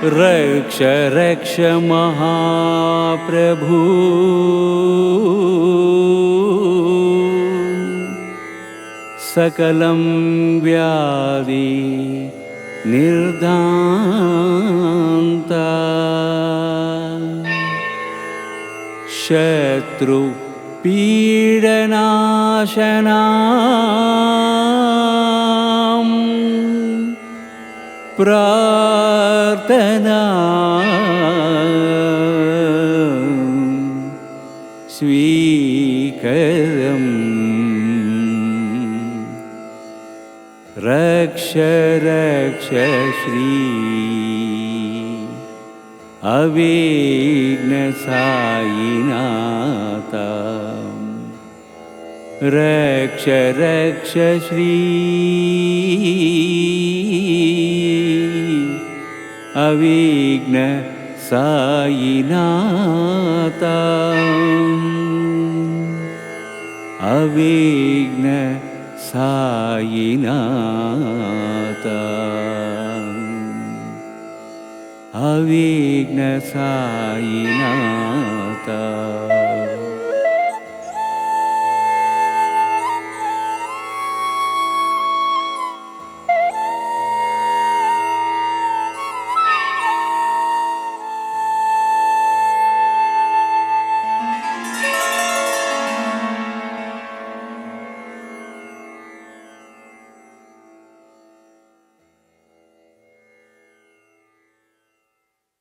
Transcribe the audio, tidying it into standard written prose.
रक्ष रक्ष महाप्रभु सकलं व्याधि निर्दान्ता शत्रु पीडनाशना प्रार्थना स्वीकरम् रक्ष रक्ष श्री अविघ्न साईनाथा रक्ष रक्ष श्री अविघ्न साईनाथा अविघ्न साईनाथा अविघ्न साईनाथा।